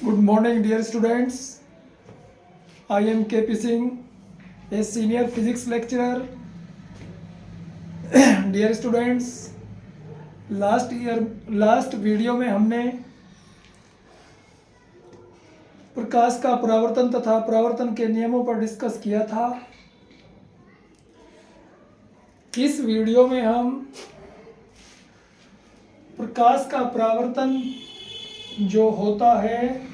Good morning, dear students. I am KP Singh, a senior physics lecturer. Dear students, last video में हमने प्रकाश का परावर्तन तथा परावर्तन के नियमों पर डिस्कस किया था। इस वीडियो में हम प्रकाश का परावर्तन जो होता है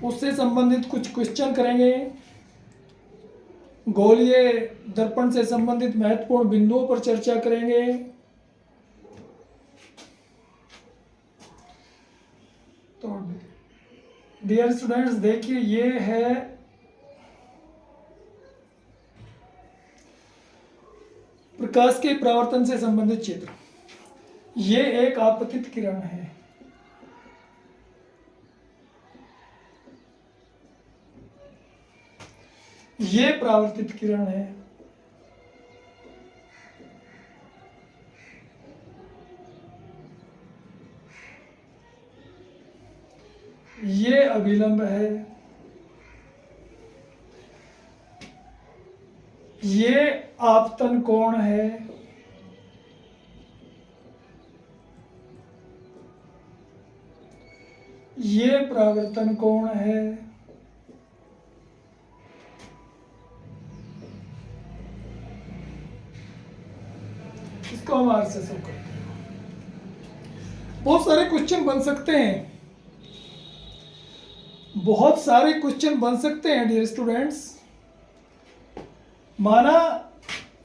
उससे संबंधित कुछ क्वेश्चन करेंगे। गोलीय दर्पण से संबंधित महत्वपूर्ण बिंदुओं पर चर्चा करेंगे। तो डियर स्टूडेंट्स, देखिए ये है प्रकाश के परावर्तन से संबंधित चित्र। ये एक आपतित किरण है। ये परावर्तित किरण है। ये अभिलंब है। ये आपतन कोण है। ये परावर्तन कोण है। इसको हम आर से शो करते हैं। बहुत सारे क्वेश्चन बन सकते हैं। बहुत सारे क्वेश्चन बन सकते हैं डियर स्टूडेंट्स। माना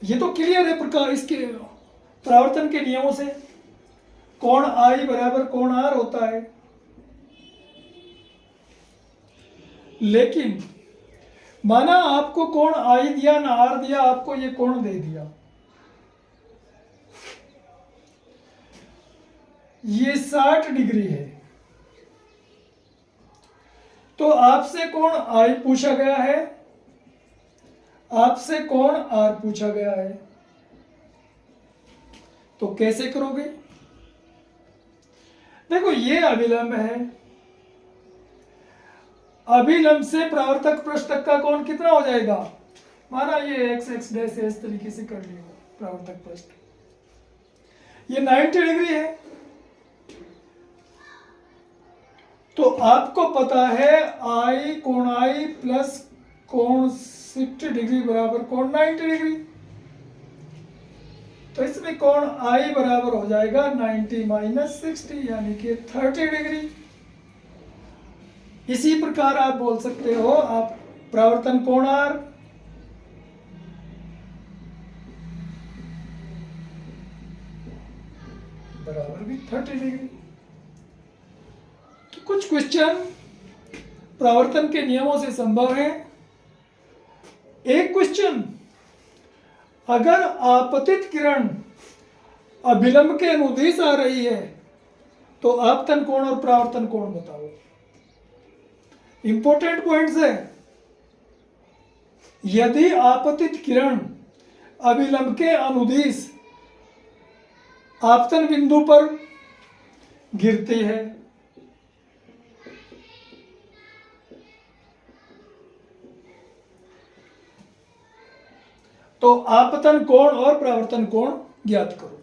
ये तो क्लियर है प्रकार इसके परावर्तन के नियमों से कोण आई बराबर कोण आर होता है। लेकिन माना आपको कोण आई दिया ना आर दिया, आपको ये कोण दे दिया, ये 60 डिग्री है। तो आपसे कोण आई पूछा गया है, आपसे कोण आर पूछा गया है। तो कैसे करोगे? देखो ये अभिलंब है। अभिलंब से परावर्तक पृष्ठ तक का कोण कितना हो जाएगा? माना ये x x डैश इस तरीके से कर लिया परावर्तक पृष्ठ। ये 90 डिग्री है। तो आपको पता है आई कोण आई प्लस कोण 60 डिग्री बराबर कोण 90 डिग्री। तो इसमें कोण आई बराबर हो जाएगा 90 माइनस 60 यानी कि 30 डिग्री। इसी प्रकार आप बोल सकते हो आप परावर्तन कोण आर बराबर भी 30 डिग्री। तो कुछ क्वेश्चन परावर्तन के नियमों से संभव है। एक क्वेश्चन, अगर आपतित किरण अभिलंब के अनुदिश आ रही है तो आपतन कोण और परावर्तन कोण बताओ। इंपॉर्टेंट पॉइंट्स है। यदि आपतित किरण अभिलंब के अनुदिश आपतन बिंदु पर गिरती है तो आपतन कोण और परावर्तन कोण ज्ञात करो।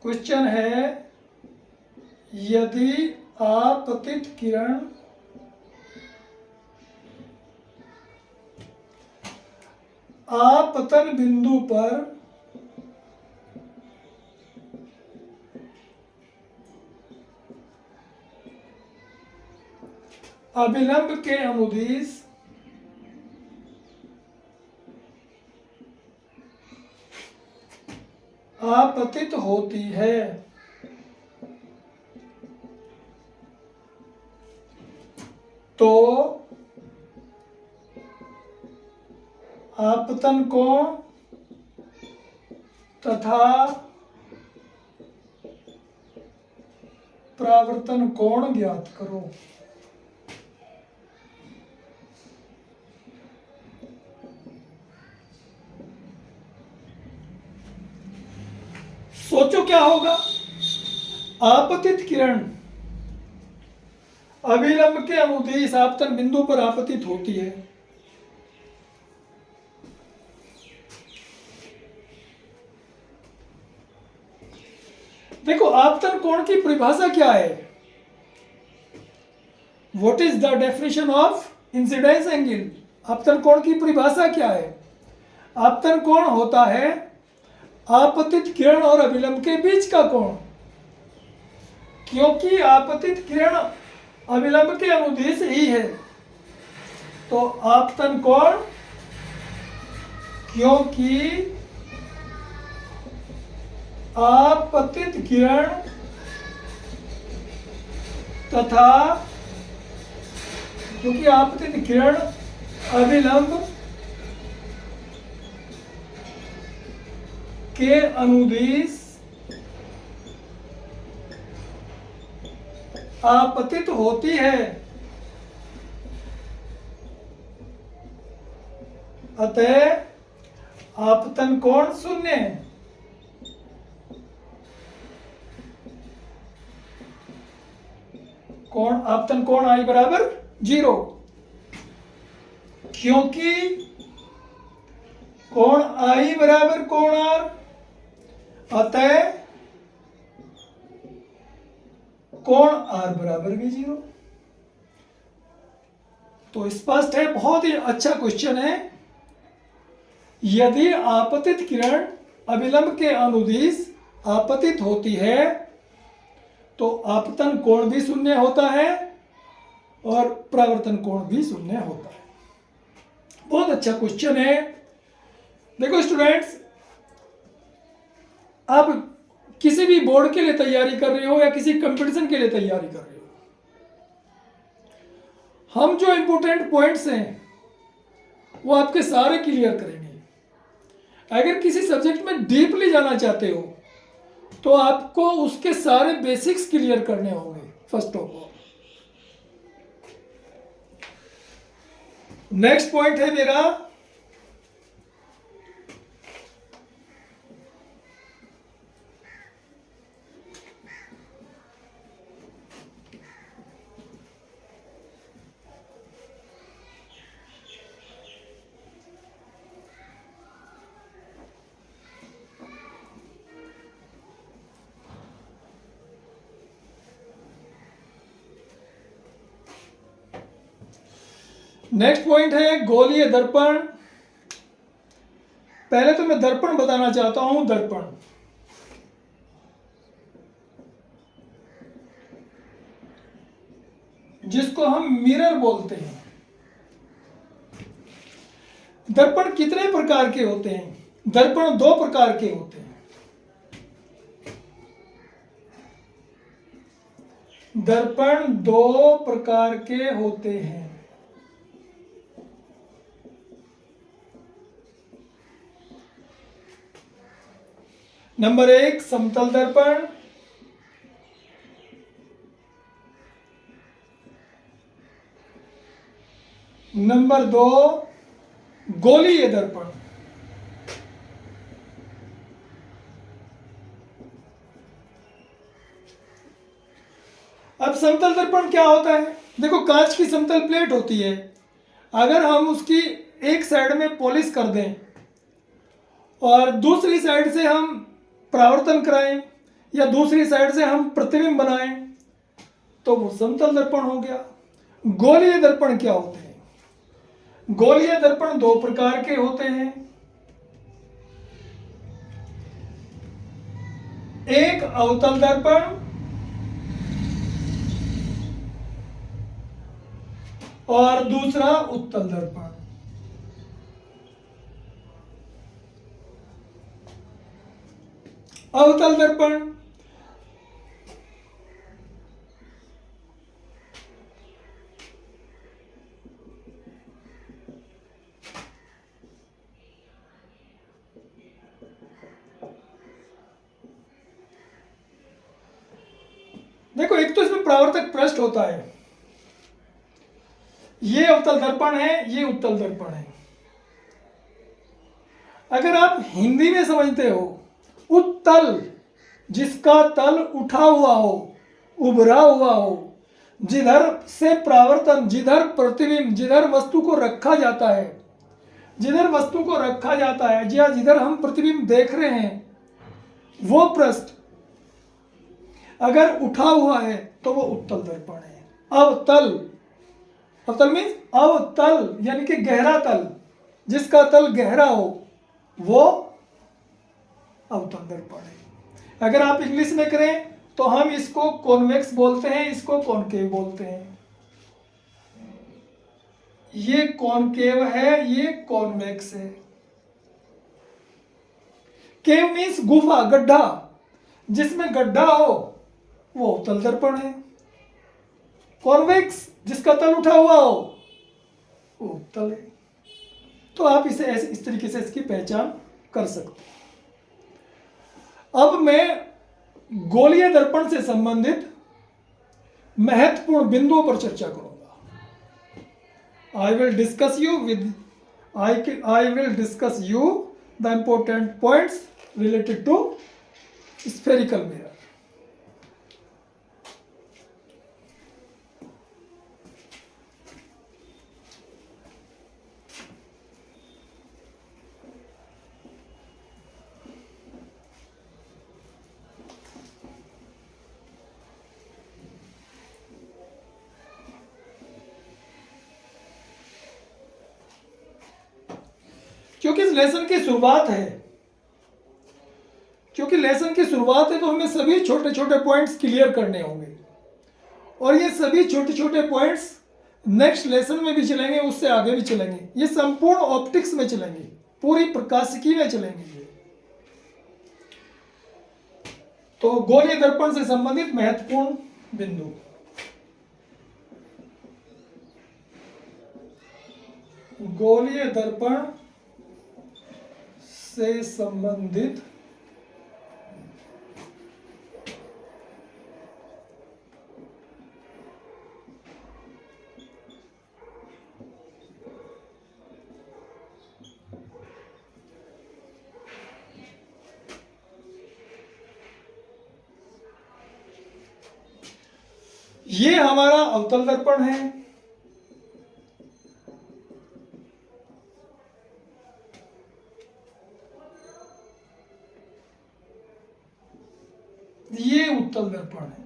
क्वेश्चन है, यदि आपतित किरण आपतन बिंदु पर अभिलंब के अनुदिश आपतित होती है तो आपतन कोण तथा परावर्तन कोण ज्ञात करो। सोचो क्या होगा? आपतित किरण अभिलंब के अनुदिश आपतन बिंदु पर आपतित होती है। देखो, आपतन कोण की परिभाषा क्या है? What is the definition of incidence angle? आपतन कोण की परिभाषा क्या है? आपतन कोण होता है आपतित किरण और अभिलंब के बीच का कोण। क्योंकि आपतित किरण अभिलंब के अनुदिश ही है, तो आपतन कोण, क्योंकि आपतित किरण तथा क्योंकि आपतित किरण अभिलंब के अनुदिश आपतित होती है, अतः आपतन कोण शून्य है। कोण आपतन कोण आई बराबर 0, क्योंकि कोण आई बराबर कोण आर, अतः कोण आर बराबर भी 0। तो स्पष्ट है, बहुत ही अच्छा क्वेश्चन है। यदि आपतित किरण अभिलंब के अनुदिश आपतित होती है तो आपतन कोण भी शून्य होता है और परावर्तन कोण भी शून्य होता है। बहुत अच्छा क्वेश्चन है। देखो स्टूडेंट्स, आप किसी भी बोर्ड के लिए तैयारी कर रहे हो या किसी कंपटीशन के लिए तैयारी कर रहे हो, हम जो इंपॉर्टेंट पॉइंट्स हैं वो आपके सारे क्लियर करेंगे। अगर किसी सब्जेक्ट में डीपली जाना चाहते हो तो आपको उसके सारे बेसिक्स क्लियर करने होंगे first of all. Next point है मेरा नेक्स्ट पॉइंट है गोलीय दर्पण। पहले तो मैं दर्पण बताना चाहता हूं। दर्पण जिसको हम मिरर बोलते हैं। दर्पण कितने प्रकार के होते हैं? दर्पण 2 प्रकार के होते हैं। दर्पण 2 प्रकार के होते हैं। नंबर 1 समतल दर्पण, नंबर 2 गोलीय दर्पण। अब समतल दर्पण क्या होता है? देखो, कांच की समतल प्लेट होती है। अगर हम उसकी एक साइड में पॉलिश कर दें और दूसरी साइड से हम परावर्तन कराएं या दूसरी साइड से हम प्रतिबिंब बनाएं तो वो समतल दर्पण हो गया। गोलीय दर्पण क्या होते हैं? गोलीय दर्पण 2 प्रकार के होते हैं। एक अवतल दर्पण और दूसरा उत्तल दर्पण। अवतल दर्पण देखो, एक तो इसमें परावर्तक पृष्ठ होता है। ये अवतल दर्पण है, ये उत्तल दर्पण है। अगर आप हिंदी में समझते हो उत्तल जिसका तल उठा हुआ हो, उभरा हुआ हो, जिधर से परावर्तन, जिधर प्रतिबिंब, जिधर वस्तु को रखा जाता है, जिधर वस्तु को रखा जाता है या जिधर हम प्रतिबिंब देख रहे हैं, वो पृष्ठ अगर उठा हुआ है तो वो उत्तल दर्पण है। अवतल, अवतल मीन्स अवतल यानी कि गहरा तल, जिसका तल गहरा हो वो अवतल दर्पण है। अगर आप इंग्लिश में करें तो हम इसको कॉन्वेक्स बोलते हैं, इसको कॉनकेव बोलते हैं। ये कॉनकेव है, ये कॉन्वेक्स है। केव मीन्स गुफा, गड्ढा, जिसमें गड्ढा हो वो अवतल दर्पण है। कॉन्वेक्स जिसका तल उठा हुआ हो वो उत्तल है। तो आप इसे ऐसे इस तरीके से इसकी पहचान कर सकते हैं। अब मैं गोलीय दर्पण से संबंधित महत्वपूर्ण बिंदुओं पर चर्चा करूंगा। I will discuss you the important points related to spherical mirror. क्योंकि इस लेसन की शुरुआत है, क्योंकि लेसन की शुरुआत है तो हमें सभी छोटे छोटे पॉइंट्स क्लियर करने होंगे। और ये सभी छोटे छोटे पॉइंट्स नेक्स्ट लेसन में भी चलेंगे, उससे आगे भी चलेंगे। ये संपूर्ण ऑप्टिक्स में चलेंगे, पूरी प्रकाशिकी में चलेंगे ये। तो गोलीय दर्पण से संबंधित महत्वपूर्ण बिंदु। गोलीय दर्पण से संबंधित ये हमारा अवतल दर्पण है। ये उत्तल दर्पण है।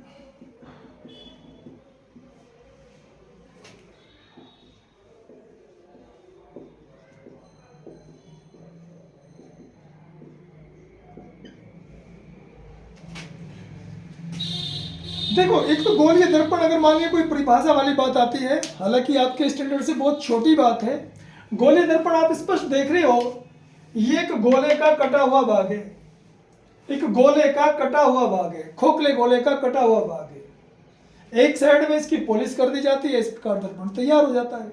देखो, एक तो गोलीय दर्पण, अगर मान लिया कोई परिभाषा वाली बात आती है, हालांकि आपके स्टैंडर्ड से बहुत छोटी बात है। गोलीय दर्पण आप स्पष्ट देख रहे हो, ये एक गोले का कटा हुआ भाग है, एक गोले का कटा हुआ भाग है, खोखले गोले का कटा हुआ भाग है। एक साइड में इसकी पॉलिश कर दी जाती है, इस प्रकार दर्पण तैयार हो जाता है।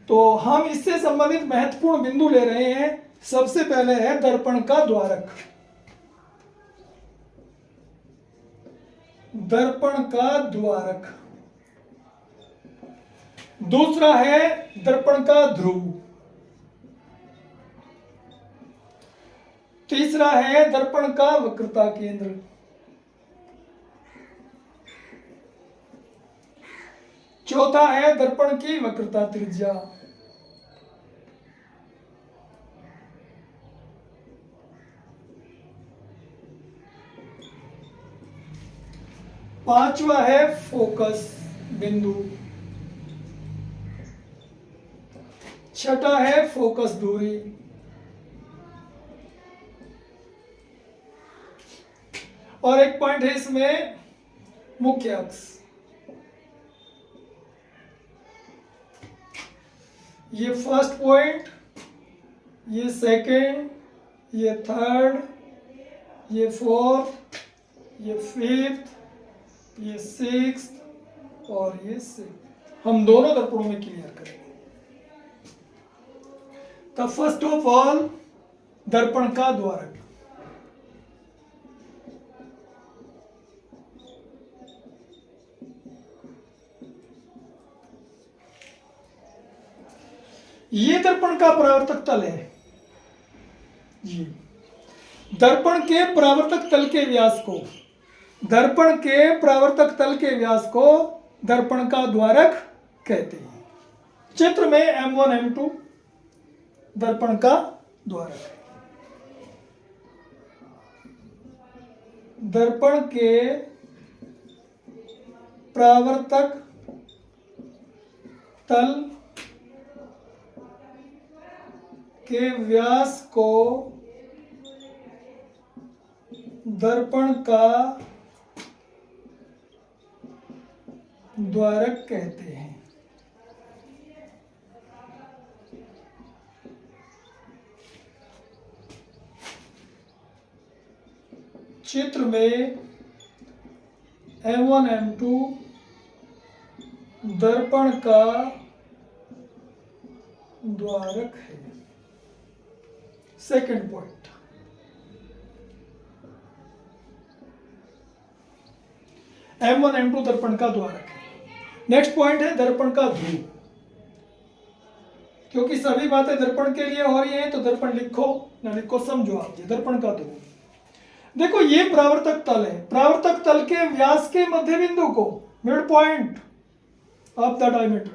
तो हम इससे संबंधित महत्वपूर्ण बिंदु ले रहे हैं। सबसे पहले है दर्पण का द्वारक, दर्पण का द्वारक। दूसरा है दर्पण का ध्रुव। तीसरा है दर्पण का वक्रता केंद्र। चौथा है दर्पण की वक्रता त्रिज्या। पांचवा है फोकस बिंदु। छठा है फोकस दूरी। और एक पॉइंट है इसमें मुख्य अक्ष। ये फर्स्ट पॉइंट, ये सेकंड, ये थर्ड, ये फोर्थ, ये फिफ्थ, ये सिक्स्थ और ये सिक्स्थ, हम दोनों दर्पणों में क्लियर करेंगे। तो फर्स्ट ऑफ ऑल दर्पण का द्वारक। ये दर्पण का परावर्तक तल है जी। दर्पण के परावर्तक तल के व्यास को, दर्पण के परावर्तक तल के व्यास को दर्पण का द्वारक कहते हैं। चित्र में M1 M2 दर्पण का द्वारक है। दर्पण के परावर्तक तल के व्यास को दर्पण का द्वारक कहते हैं। चित्र में M1 M2 दर्पण का द्वारक है। सेकंड पॉइंट, M1 M2 दर्पण का द्वारक है। नेक्स्ट पॉइंट है दर्पण का ध्रुव। क्योंकि सभी बातें दर्पण के लिए हो रही हैं तो दर्पण लिखो ना लिखो समझो आप। दर्पण का ध्रुव देखो, ये परावर्तक तल है। परावर्तक तल के व्यास के मध्य बिंदु को, mid point of the diameter,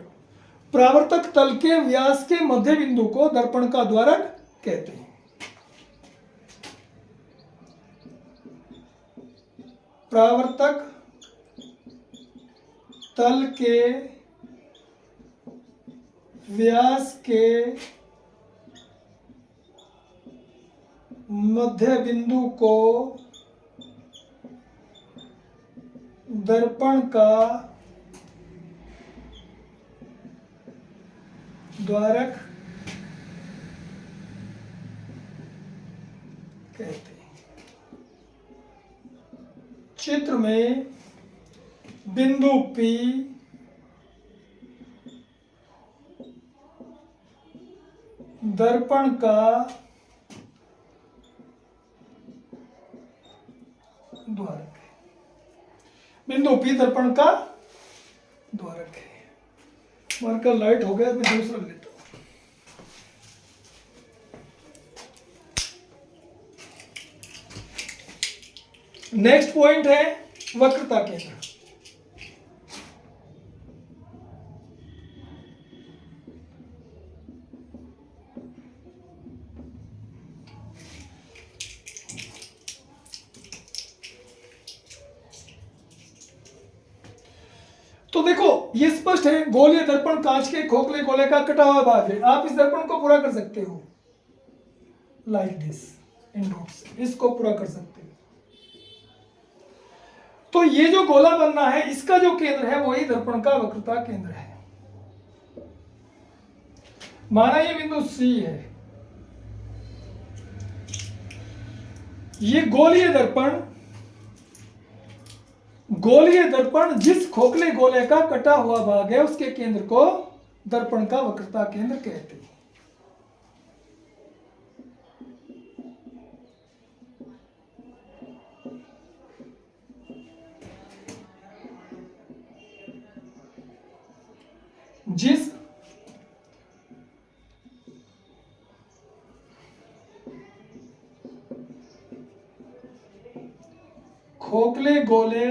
परावर्तक तल के व्यास के मध्य बिंदु को दर्पण का द्वारक कहते हैं। परावर्तक तल के व्यास के मध्य बिंदु को दर्पण का द्वारक कहते हैं। चित्र में बिंदु P दर्पण का द्वारक है। बिंदु P दर्पण का द्वारक है। मार्कर लाइट हो गया, मैं दूसरा लेता हूं। नेक्स्ट पॉइंट है वक्रता केंद्र। तो देखो ये स्पष्ट है, गोलीय दर्पण कांच के खोखले गोले का कटा हुआ भाग है। आप इस दर्पण को पूरा कर सकते हो लाइक दिस, इन डॉट्स, इसको पूरा कर सकते हो। तो ये जो गोला बनना है इसका जो केंद्र है वही दर्पण का वक्रता केंद्र है। माना ये बिंदु C है। ये गोलीय दर्पण जिस खोखले गोले का कटा हुआ भाग है उसके केंद्र को दर्पण का वक्रता केंद्र कहते हैं। जिस खोखले गोले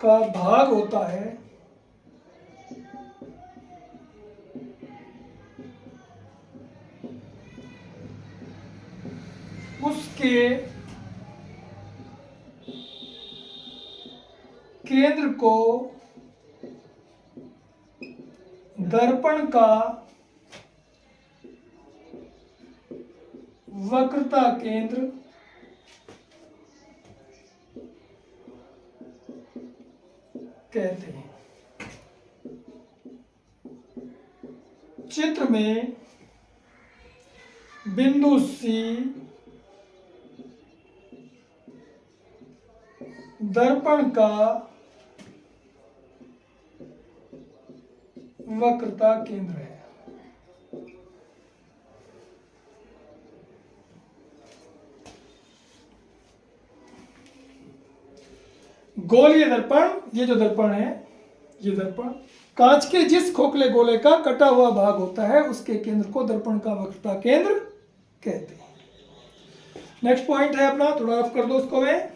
का भाग होता है उसके केंद्र को दर्पण का वक्रता केंद्र कहते हैं। चित्र में बिंदु C दर्पण का वक्रता केंद्र है। गोलीय दर्पण, ये जो दर्पण है, ये दर्पण कांच के जिस खोखले गोले का कटा हुआ भाग होता है उसके केंद्र को दर्पण का वक्रता केंद्र कहते हैं। नेक्स्ट पॉइंट है अपना, थोड़ा रफ कर दो उसको मैं।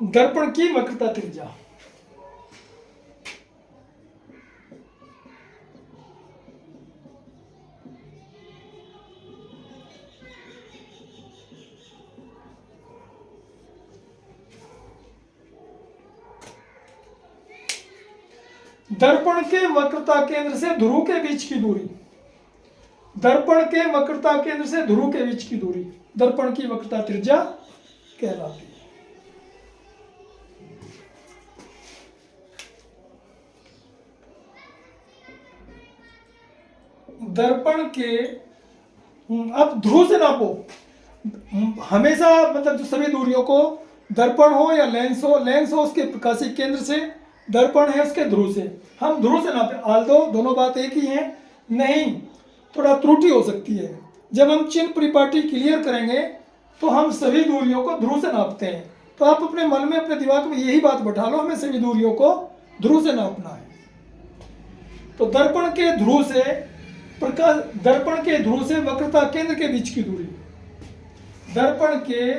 दर्पण की वक्रता त्रिज्या। दर्पण के वक्रता केंद्र से ध्रुव के बीच की दूरी, दर्पण के वक्रता केंद्र से ध्रुव के बीच की दूरी दर्पण की वक्रता त्रिज्या कहलाती है। दर्पण के अब ध्रुव से नापो, हमेशा मतलब जो सभी दूरियों को, दर्पण हो या लेंस हो उसके प्रकाशिक केंद्र से, दर्पण है उसके ध्रुव से, हम ध्रुव से नापे। आल्दो दोनों बात एक ही है, नहीं थोड़ा त्रुटि हो सकती है। जब हम चिन्ह परिपाटी क्लियर करेंगे तो हम सभी दूरियों को ध्रुव से नापते हैं। तो आप अपने मन में, अपने दिमाग में यही बात बैठा लो, हमें सभी दूरियों को ध्रुव से नापना है। तो दर्पण के ध्रुव से प्रकाश, दर्पण के ध्रुव से वक्रता केंद्र के बीच की दूरी, दर्पण के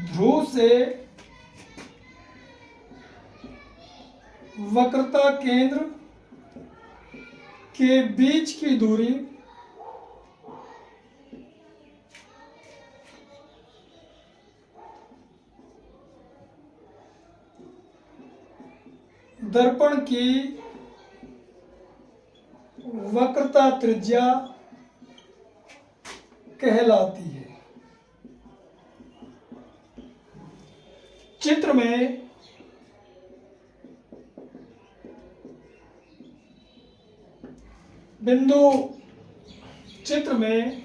ध्रुव से वक्रता केंद्र के बीच की दूरी दर्पण की वक्रता त्रिज्या कहलाती है। चित्र में बिंदु, चित्र में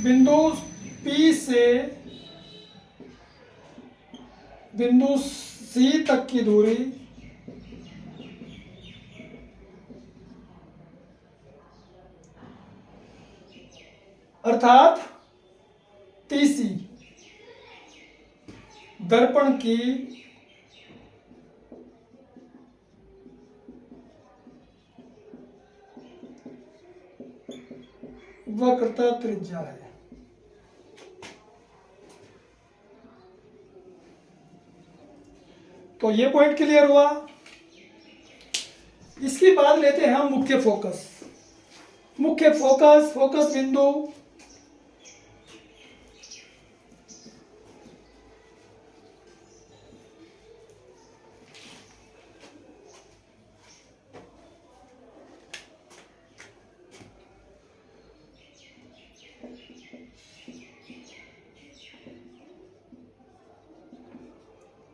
बिंदु P से बिंदु C तक की दूरी अर्थात TC दर्पण की वक्रता त्रिज्या है। तो ये पॉइंट क्लियर हुआ। इसके बाद लेते हैं हम मुख्य फोकस। मुख्य फोकस, फोकस बिंदु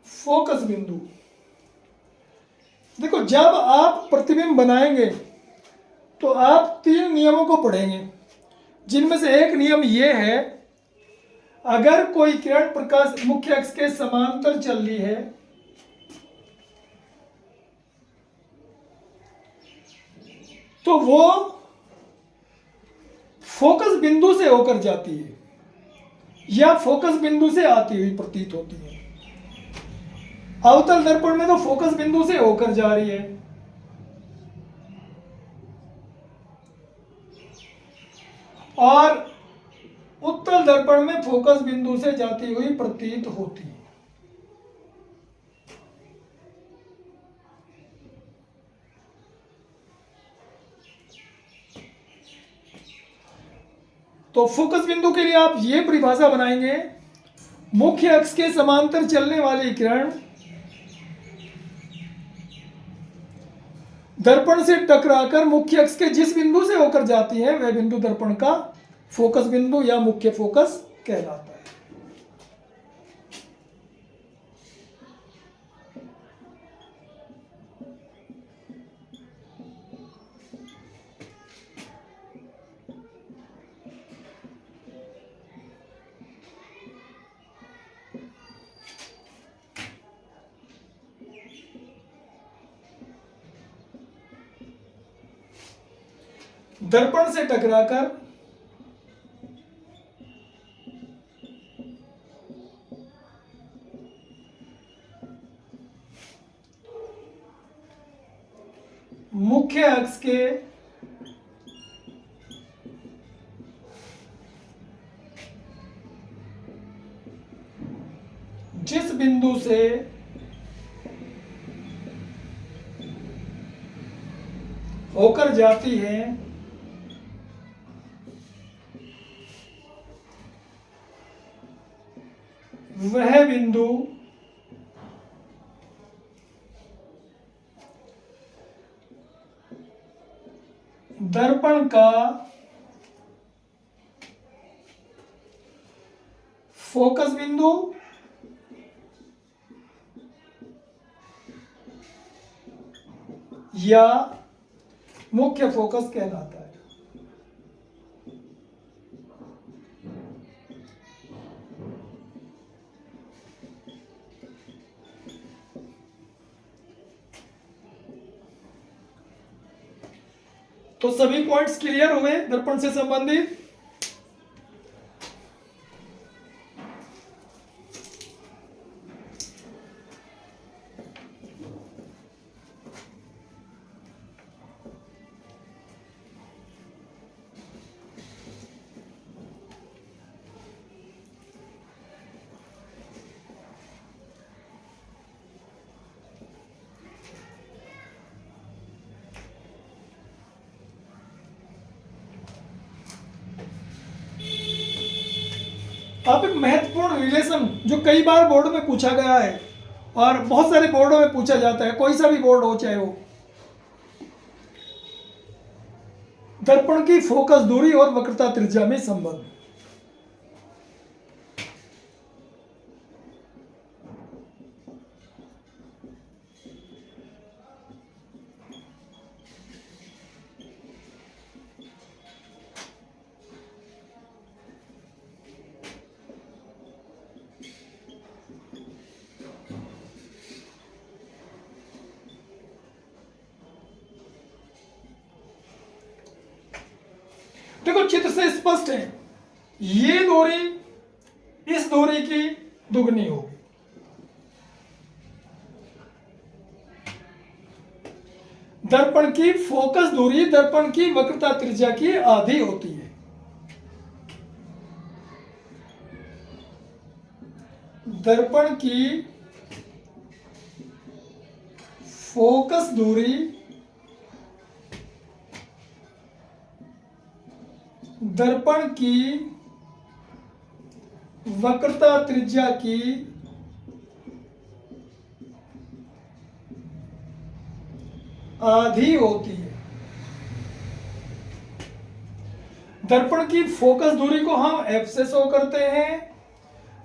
फोकस बिंदु, देखो जब आप प्रतिबिंब बनाएंगे तो आप 3 नियमों को पढ़ेंगे, जिनमें से एक नियम यह है, अगर कोई किरण प्रकाश मुख्य अक्ष के समांतर चल रही है तो वो फोकस बिंदु से होकर जाती है या फोकस बिंदु से आती हुई प्रतीत होती है। अवतल दर्पण में तो फोकस बिंदु से होकर जा रही है, और उत्तल दर्पण में फोकस बिंदु से जाती हुई प्रतीत होती है। तो फोकस बिंदु के लिए आप ये परिभाषा बनाएंगे, मुख्य अक्ष के समांतर चलने वाली किरण दर्पण से टकराकर मुख्य अक्ष के जिस बिंदु से होकर जाती है वह बिंदु दर्पण का फोकस बिंदु या मुख्य फोकस कहलाता है। दर्पण से टकराकर मुख्य अक्ष के जिस बिंदु से होकर जाती है वह बिंदु दर्पण का फोकस बिंदु या मुख्य फोकस कहलाता है। तो सभी पॉइंट्स क्लियर हुए दर्पण से संबंधित। अब एक महत्वपूर्ण रिलेशन जो कई बार बोर्ड में पूछा गया है और बहुत सारे बोर्डों में पूछा जाता है, कोई सा भी बोर्ड हो चाहे वो, दर्पण की फोकस दूरी और वक्रता त्रिज्या में संबंध। देखो चित्र से स्पष्ट है, ये दूरी इस दूरी की दुगनी होगी। दर्पण की फोकस दूरी दर्पण की वक्रता त्रिज्या की आधी होती है। दर्पण की फोकस दूरी दर्पण की वक्रता त्रिज्या की आधी होती है। दर्पण की फोकस दूरी को हम F से शो करते हैं,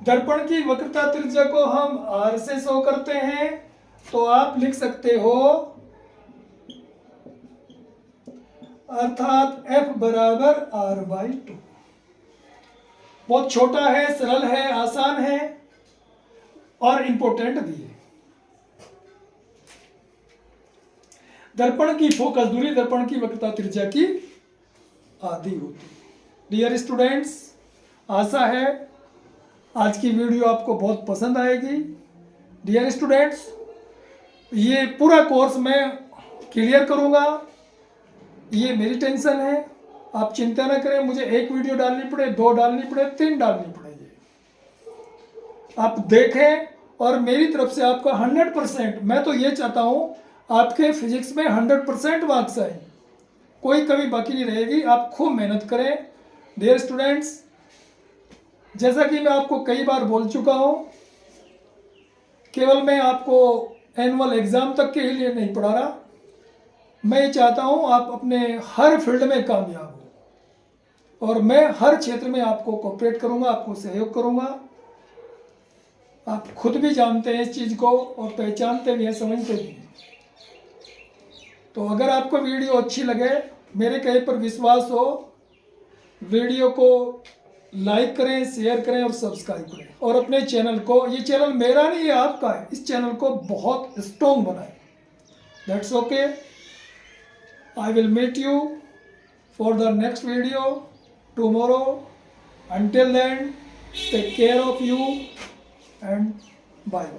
दर्पण की वक्रता त्रिज्या को हम R से शो करते हैं। तो आप लिख सकते हो अर्थात F बराबर R/2। बहुत छोटा है, सरल है, आसान है और इंपॉर्टेंट भी है। दर्पण की फोकस दूरी दर्पण की वक्रता त्रिज्या की आधी होती है। डियर स्टूडेंट्स, आशा है आज की वीडियो आपको बहुत पसंद आएगी। डियर स्टूडेंट्स, ये पूरा कोर्स मैं क्लियर करूंगा, ये मेरी टेंशन है। आप चिंता ना करें, मुझे एक वीडियो डालनी पड़े, 2 डालनी पड़े, 3 डालनी पड़ेगी, आप देखें और मेरी तरफ से आपका 100%, मैं तो ये चाहता हूँ आपके फिजिक्स में 100% मार्क्स आए, कोई कमी बाकी नहीं रहेगी। आप खूब मेहनत करें। डियर स्टूडेंट्स, जैसा कि मैं आपको कई बार बोल चुका हूँ, केवल मैं आपको एनुअल एग्जाम तक के लिए नहीं पढ़ा रहा, मैं ये चाहता हूँ आप अपने हर फील्ड में कामयाब हो और मैं हर क्षेत्र में आपको कोऑपरेट करूँगा, आपको सहयोग करूँगा। आप खुद भी जानते हैं इस चीज़ को और पहचानते भी हैं, समझते भी हैं। तो अगर आपको वीडियो अच्छी लगे, मेरे कहे पर विश्वास हो, वीडियो को लाइक करें, शेयर करें और सब्सक्राइब करें और अपने चैनल को, ये चैनल मेरा नहीं है आपका है, इस चैनल को बहुत स्ट्रॉन्ग बनाएं। That's okay. I will meet you for the next video tomorrow. Until then, take care of you and bye.